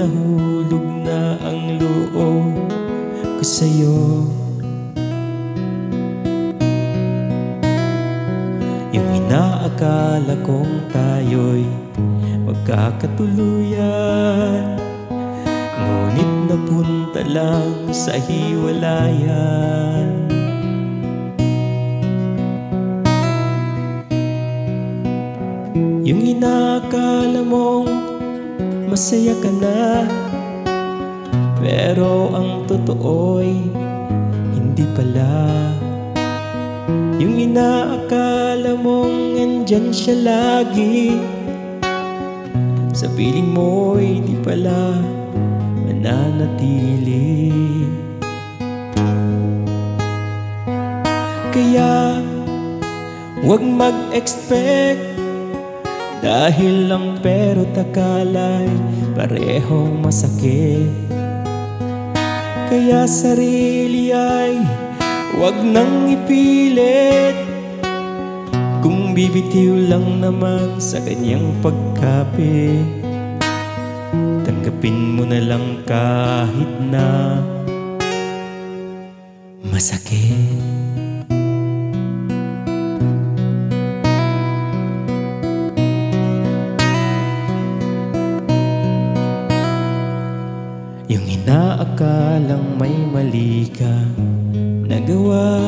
nahulog na ang loob ko sa'yo. Yung inaakala kong tayo'y magkakatuluyan, ngunit napunta lang sa hiwalayan. Yung inaakala mong masaya ka na, pero ang totoo'y hindi pala. Yung inaakala mong nandyan siya lagi, sa piling mo'y di pala mananatili. Kaya huwag mag-expect, dahil lang pero't akala'y parehong masakit. Kaya sarili ay huwag nang ipilit, kung bibitiw lang naman sa kanyang pagkapit. Tanggapin mo na lang kahit na masakit. Yung inaakalang may mali kang nagawa,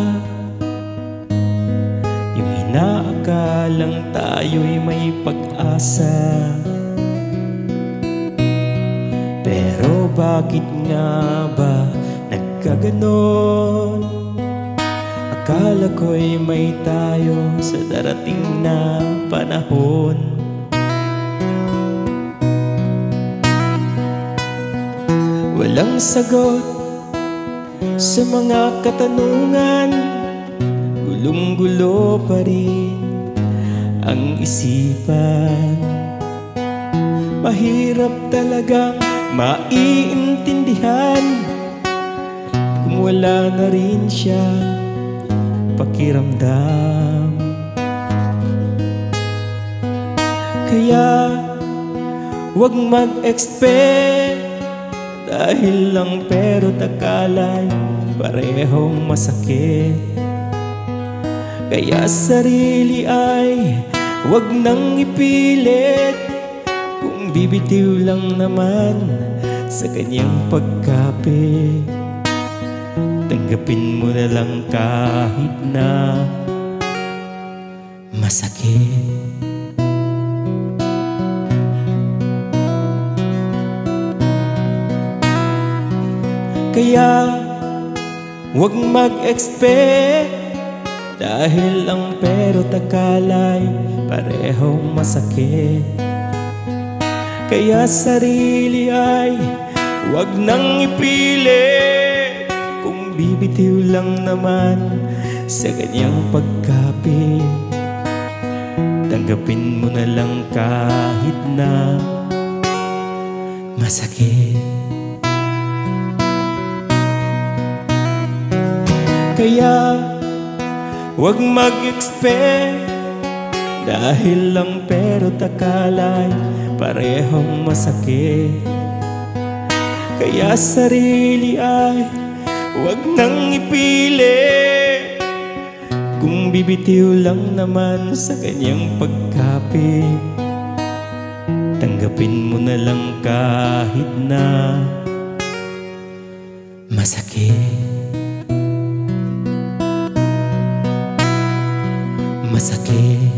yung inaakalang tayo'y may pag-asa, pero bakit nga ba nagkaganon? Akala ko'y may tayo sa darating na panahon. Walang sagot sa mga katanungan, gulong-gulo pa rin ang isipan. Mahirap talagang maiintindihan kung wala na rin siya pakiramdam. Kaya huwag mag-expect, dahil lang pero't akala'y parehong masakit. Kaya sarili ay huwag nang ipilit, kung bibitiw lang naman sa kanyang pagkapit. Tanggapin mo na lang kahit na masakit. Kaya huwag mag-expect, dahil ang pero't akala'y parehong masakit. Kaya sarili ay huwag nang ipilit, kung bibitiw lang naman sa kanyang pagkapit. Tanggapin mo na lang kahit na masakit. Kaya huwag mag-expect, dahil lang pero't akala'y parehong masakit. Kaya sarili ay huwag nang ipilit, kung bibitiw lang naman sa kanyang pagkapit. Tanggapin mo na lang kahit na masakit. Masakit,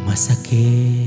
masakit.